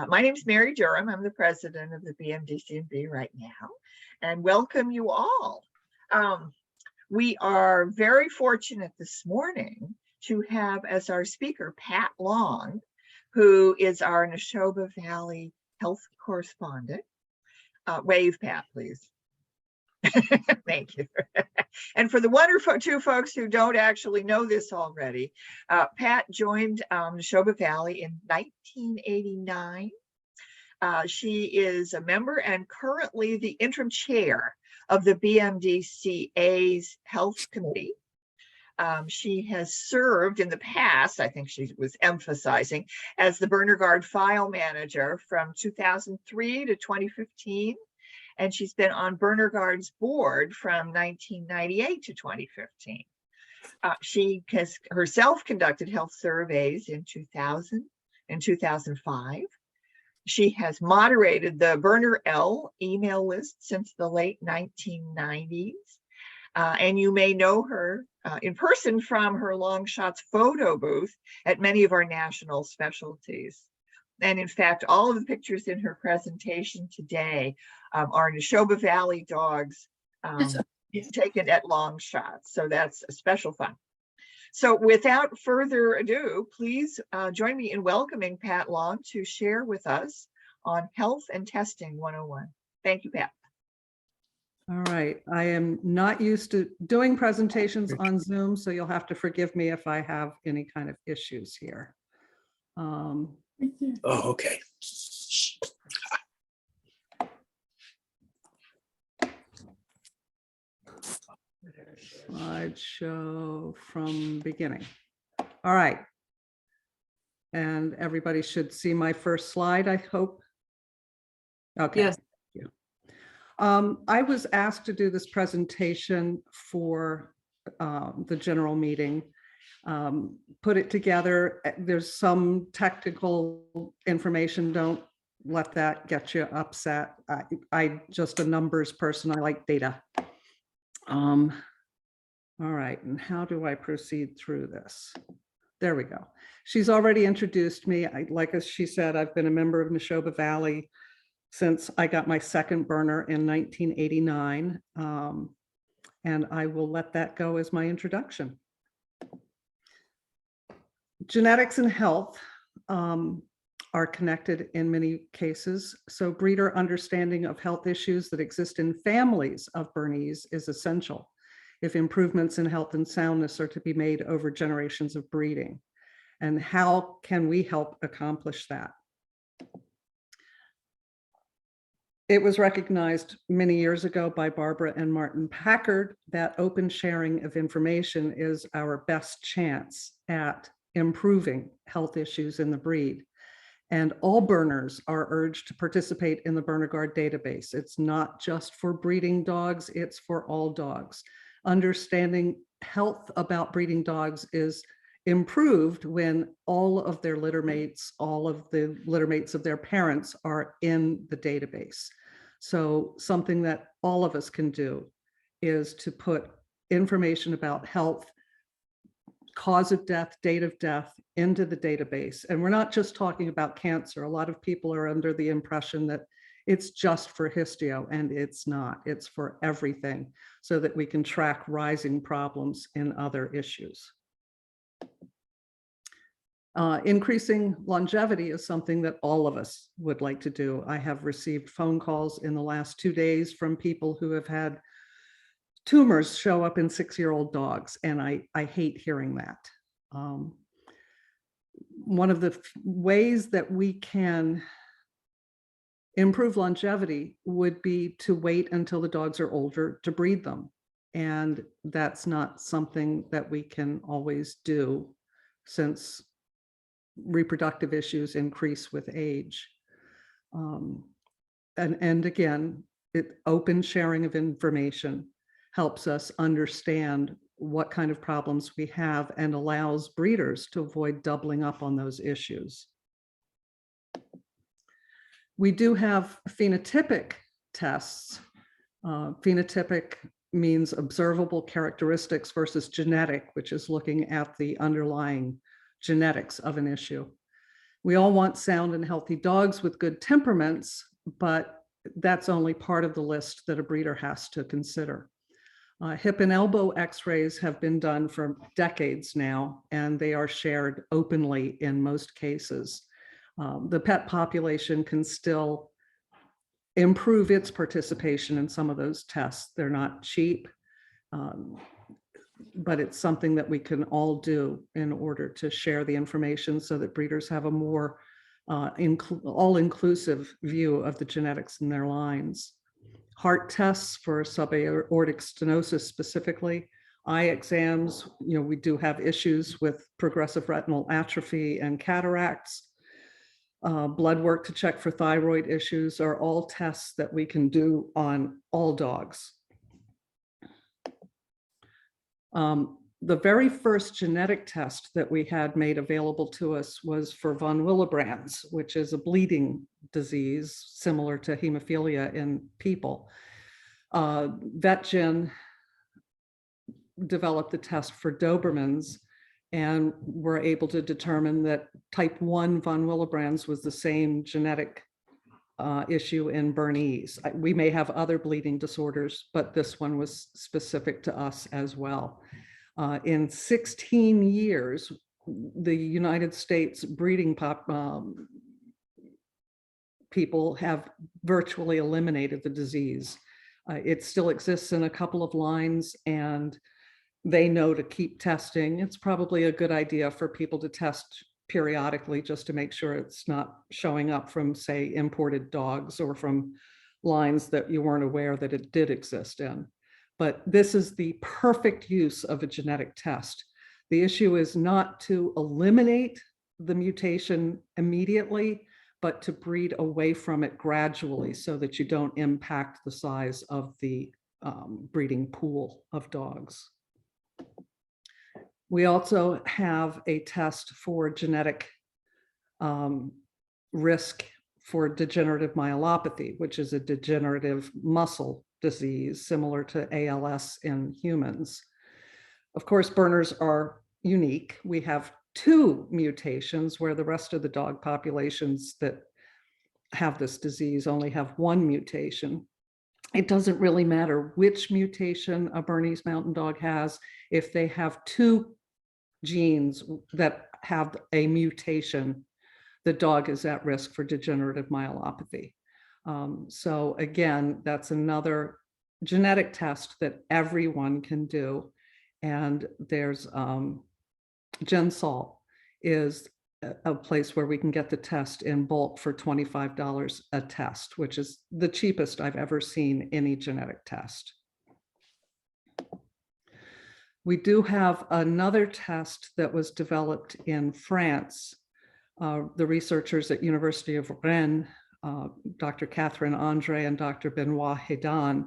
My name is Mary Durham. I'm the president of the BMDCNV right now, and welcome you all. We are very fortunate this morning to have as our speaker Pat Long, who is our Neshoba Valley health correspondent. Wave, Pat, please. Thank you. And for the one or two folks who don't actually know this already, Pat joined Neshoba Valley in 1989. She is a member and currently the interim chair of the BMDCA's Health Committee. She has served in the past, I think she was emphasizing, as the Berner-Garde file manager from 2003 to 2015. And she's been on Berner-Garde's board from 1998 to 2015. She has herself conducted health surveys in 2000 and 2005. She has moderated the Berner-L email list since the late 1990s. And you may know her in person from her long shots photo booth at many of our national specialties. And in fact, all of the pictures in her presentation today are Neshoba Valley dogs taken at long shots. So that's a special fun. So without further ado, please join me in welcoming Pat Long to share with us on Health and Testing 101. Thank you, Pat. All right. I am not used to doing presentations on Zoom, so you'll have to forgive me if I have any kind of issues here. Oh, okay. Slideshow from beginning. All right. And everybody should see my first slide, I hope. Okay. Yes. Thank you. I was asked to do this presentation for the general meeting. Put it together. There's some technical information. Don't let that get you upset. I just a numbers person. I like data. All right, and how do I proceed through this? There we go. She's already introduced me. Like as she said, I've been a member of Neshoba Valley since I got my second burner in 1989. And I will let that go as my introduction. Genetics and health are connected in many cases. So breeder understanding of health issues that exist in families of Bernese is essential if improvements in health and soundness are to be made over generations of breeding. And how can we help accomplish that? It was recognized many years ago by Barbara and Martin Packard that open sharing of information is our best chance at improving health issues in the breed. And all Berners are urged to participate in the Berner-Garde database. It's not just for breeding dogs, it's for all dogs. Understanding health about breeding dogs is improved when all of their litter mates, all of the litter mates of their parents are in the database. So something that all of us can do is to put information about health, cause of death, date of death into the database. And we're not just talking about cancer. A lot of people are under the impression that it's just for histio, and it's not. It's for everything so that we can track rising problems in other issues. Increasing longevity is something that all of us would like to do. I have received phone calls in the last 2 days from people who have had tumors show up in 6-year-old dogs, and I hate hearing that. One of the ways that we can improve longevity would be to wait until the dogs are older to breed them. And that's not something that we can always do since reproductive issues increase with age. And again, open sharing of information helps us understand what kind of problems we have and allows breeders to avoid doubling up on those issues. We do have phenotypic tests. Phenotypic means observable characteristics versus genetic, which is looking at the underlying genetics of an issue. We all want sound and healthy dogs with good temperaments, but that's only part of the list that a breeder has to consider. Hip and elbow x-rays have been done for decades now, and they are shared openly in most cases. The pet population can still improve its participation in some of those tests. They're not cheap, but it's something that we can all do in order to share the information so that breeders have a more all-inclusive view of the genetics in their lines. Heart tests for subaortic stenosis specifically, eye exams, we do have issues with progressive retinal atrophy and cataracts. Blood work to check for thyroid issues are all tests that we can do on all dogs. The very first genetic test that we had made available to us was for von Willebrand's, which is a bleeding disease similar to hemophilia in people. VetGen developed the test for Dobermans and were able to determine that type 1 von Willebrand's was the same genetic issue in Bernese. We may have other bleeding disorders, but this one was specific to us as well. In 16 years, the United States breeding people have virtually eliminated the disease. It still exists in a couple of lines, and they know to keep testing. It's probably a good idea for people to test periodically just to make sure it's not showing up from, say, imported dogs or from lines that you weren't aware that it did exist in. But this is the perfect use of a genetic test. The issue is not to eliminate the mutation immediately, but to breed away from it gradually so that you don't impact the size of the breeding pool of dogs. We also have a test for genetic risk for degenerative myelopathy, which is a degenerative muscle disease similar to ALS in humans. Of course, Berners are unique. We have 2 mutations where the rest of the dog populations that have this disease only have 1 mutation. It doesn't really matter which mutation a Bernese Mountain Dog has. If they have 2 genes that have a mutation, the dog is at risk for degenerative myelopathy. So again, that's another genetic test that everyone can do. And there's GenSalt is a place where we can get the test in bulk for $25 a test, which is the cheapest I've ever seen any genetic test. We do have another test that was developed in France. The researchers at University of Rennes, Dr. Catherine Andre and Dr. Benoit Hédan,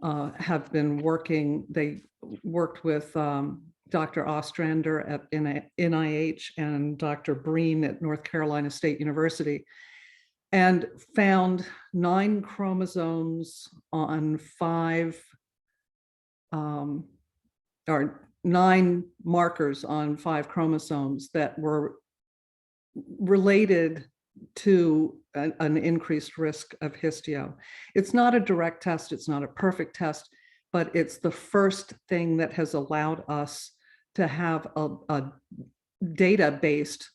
have been working. They worked with Dr. Ostrander at NIH and Dr. Breen at North Carolina State University, and found 9 chromosomes on 5, or 9 markers on 5 chromosomes that were related to an increased risk of histio. It's not a direct test, it's not a perfect test, but it's the first thing that has allowed us to have a data-based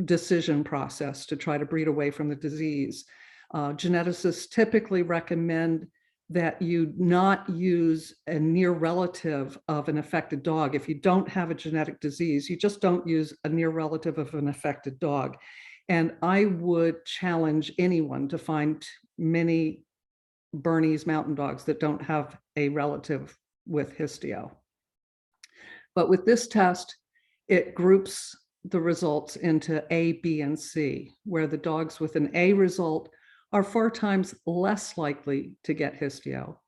decision process to try to breed away from the disease. Geneticists typically recommend that you not use a near relative of an affected dog. If you don't have a genetic disease, you just don't use a near relative of an affected dog. And I would challenge anyone to find many Bernese Mountain Dogs that don't have a relative with histio. But with this test, it groups the results into A, B, and C, where the dogs with an A result are 4 times less likely to get histio.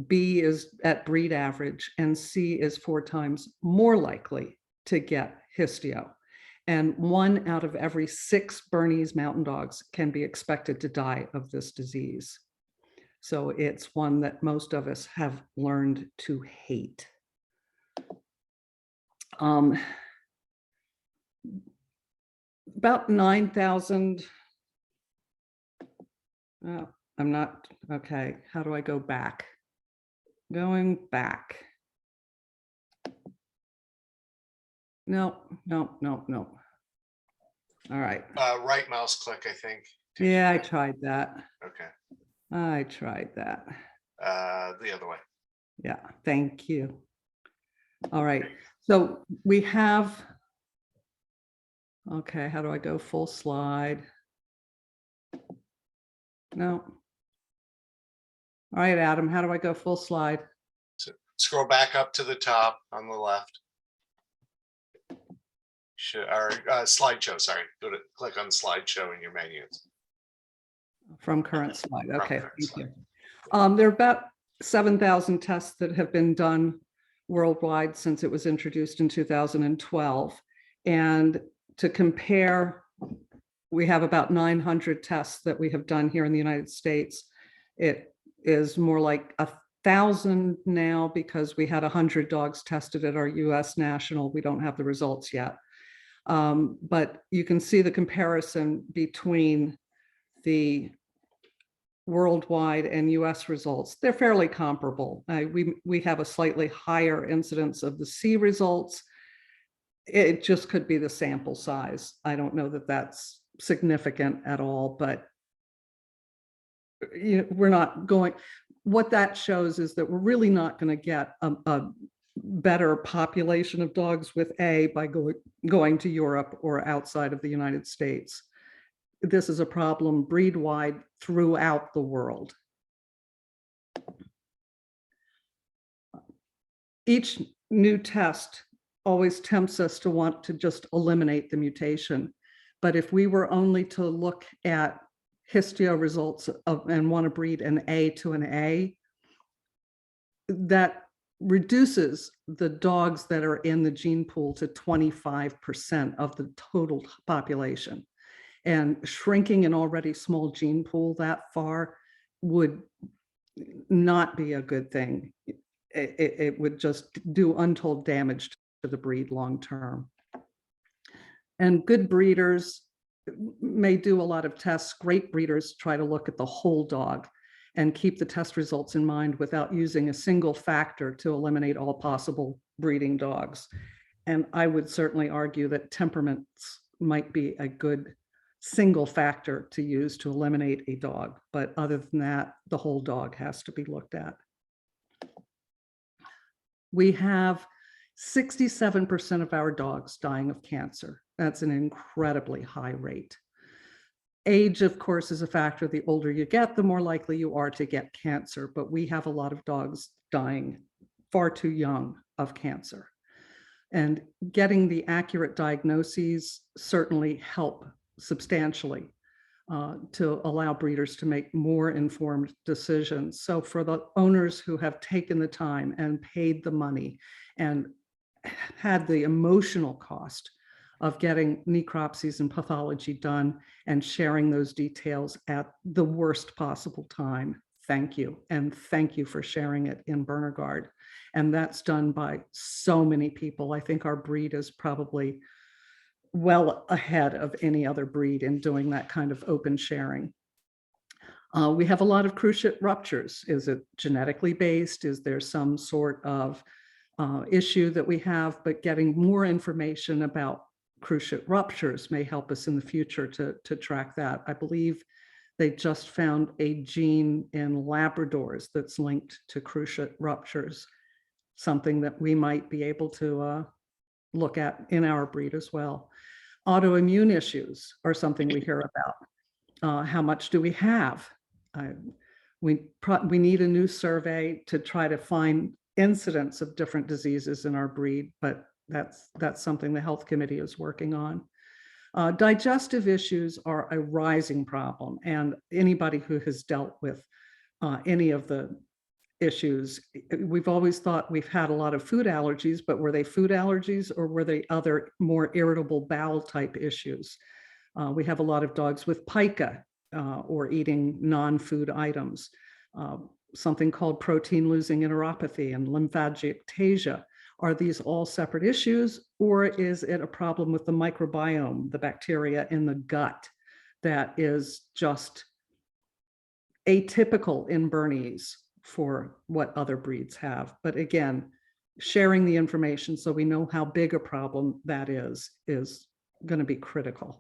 B is at breed average, and C is 4 times more likely to get histio. And 1 out of every 6 Bernese Mountain Dogs can be expected to die of this disease. So it's one that most of us have learned to hate. About 9,000. I'm not, okay, how do I go back? Going back. No. All right. Right mouse click, I think. Yeah, I tried that. Okay. I tried that. The other way. Yeah, thank you. All right, so we have, okay, how do I go full slide? No. All right, Adam, how do I go full slide? So scroll back up to the top on the left. Or slideshow, sorry. Go to click on slideshow in your menus. From current slide, okay, current thank slide. you. There are about 7,000 tests that have been done worldwide since it was introduced in 2012. And to compare, we have about 900 tests that we have done here in the United States. It is more like 1,000 now because we had 100 dogs tested at our US National. We don't have the results yet. But you can see the comparison between the worldwide and US results. They're fairly comparable. We have a slightly higher incidence of the C results. It just could be the sample size. I don't know that that's significant at all, but we're not going, what that shows is that we're really not going to get a better population of dogs with A by going to Europe or outside of the United States. This is a problem breed-wide throughout the world. Each new test always tempts us to want to just eliminate the mutation. But if we were only to look at histio results and want to breed an A to an A, that reduces the dogs that are in the gene pool to 25% of the total population. And shrinking an already small gene pool that far would not be a good thing. It would just do untold damage to the breed long term. And good breeders may do a lot of tests. Great breeders try to look at the whole dog and keep the test results in mind without using a single factor to eliminate all possible breeding dogs. And I would certainly argue that temperaments might be a good single factor to use to eliminate a dog. But other than that, the whole dog has to be looked at. We have 67% of our dogs dying of cancer. That's an incredibly high rate. Age, of course, is a factor. The older you get, the more likely you are to get cancer. But we have a lot of dogs dying far too young of cancer. And getting the accurate diagnoses certainly help substantially to allow breeders to make more informed decisions. So for the owners who have taken the time and paid the money and had the emotional cost of getting necropsies and pathology done and sharing those details at the worst possible time, thank you. And thank you for sharing it in Berner-Garde. And that's done by so many people. I think our breed is probably well ahead of any other breed in doing that kind of open sharing. We have a lot of cruciate ruptures. Is it genetically based? Is there some sort of issue that we have? But getting more information about cruciate ruptures may help us in the future to track that. I believe they just found a gene in Labradors that's linked to cruciate ruptures, something that we might be able to look at in our breed as well. Autoimmune issues are something we hear about. How much do we have? We need a new survey to try to find incidence of different diseases in our breed, but that's something the health committee is working on. Digestive issues are a rising problem, and anybody who has dealt with any of the issues, we've always thought we've had a lot of food allergies, but were they food allergies or were they other more irritable bowel type issues? We have a lot of dogs with pica or eating non-food items, something called protein losing enteropathy and lymphangioectasia Are these all separate issues, or is it a problem with the microbiome, the bacteria in the gut, that is just atypical in Bernese for what other breeds have? But again, sharing the information so we know how big a problem that is going to be critical.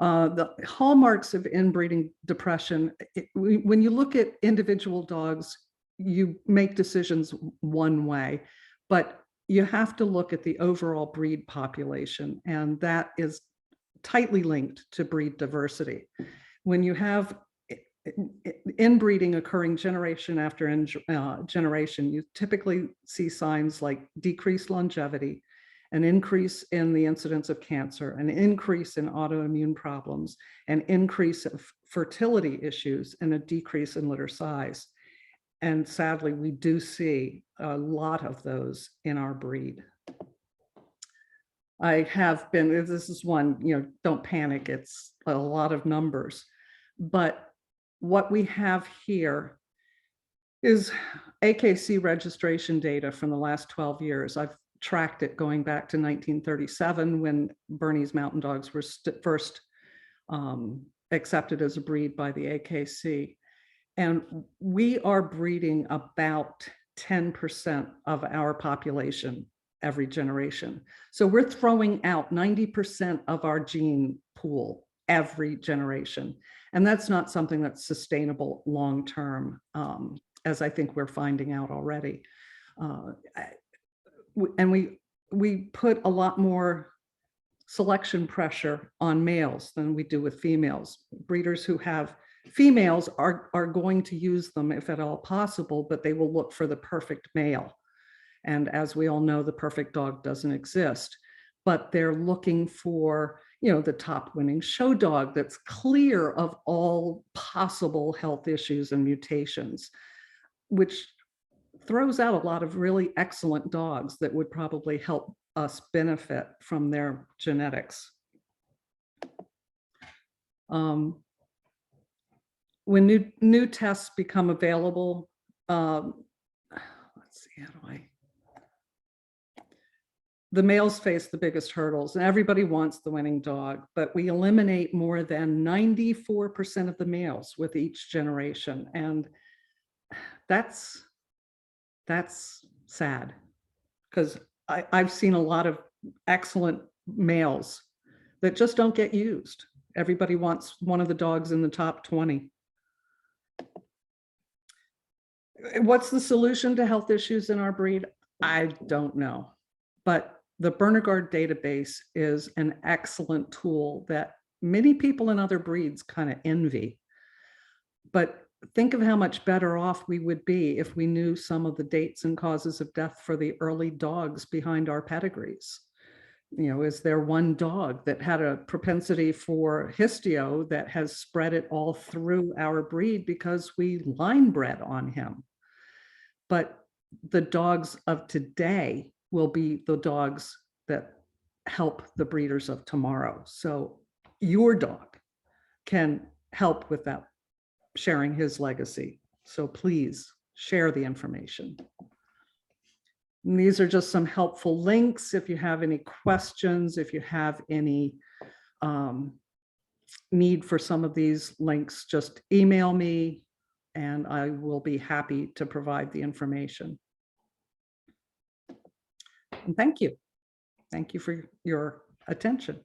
The hallmarks of inbreeding depression, when you look at individual dogs, you make decisions one way, but you have to look at the overall breed population, and that is tightly linked to breed diversity. When you have inbreeding occurring generation after generation, you typically see signs like decreased longevity, an increase in the incidence of cancer, an increase in autoimmune problems, an increase of fertility issues, and a decrease in litter size. And sadly, we do see a lot of those in our breed. I have been, this is one, don't panic, it's a lot of numbers. But what we have here is AKC registration data from the last 12 years. I've tracked it going back to 1937 when Bernese Mountain Dogs were first accepted as a breed by the AKC. And we are breeding about 10% of our population every generation. So we're throwing out 90% of our gene pool every generation. And that's not something that's sustainable long-term, as I think we're finding out already. And we put a lot more selection pressure on males than we do with females. Breeders who have females are going to use them if at all possible, but they will look for the perfect male. And as we all know, the perfect dog doesn't exist, but they're looking for, the top winning show dog that's clear of all possible health issues and mutations, which throws out a lot of really excellent dogs that would probably help us benefit from their genetics. When new tests become available, let's see, the males face the biggest hurdles, and everybody wants the winning dog, but we eliminate more than 94% of the males with each generation. And that's sad, because I've seen a lot of excellent males that just don't get used. Everybody wants one of the dogs in the top 20. What's the solution to health issues in our breed? I don't know, but the Berner-Garde database is an excellent tool that many people in other breeds kind of envy. But think of how much better off we would be if we knew some of the dates and causes of death for the early dogs behind our pedigrees. Is there one dog that had a propensity for histio that has spread it all through our breed because we line bred on him? But the dogs of today will be the dogs that help the breeders of tomorrow. So your dog can help with that, sharing his legacy. So please share the information. And these are just some helpful links. If you have any questions, if you have any need for some of these links, just email me and I will be happy to provide the information. And thank you. Thank you for your attention.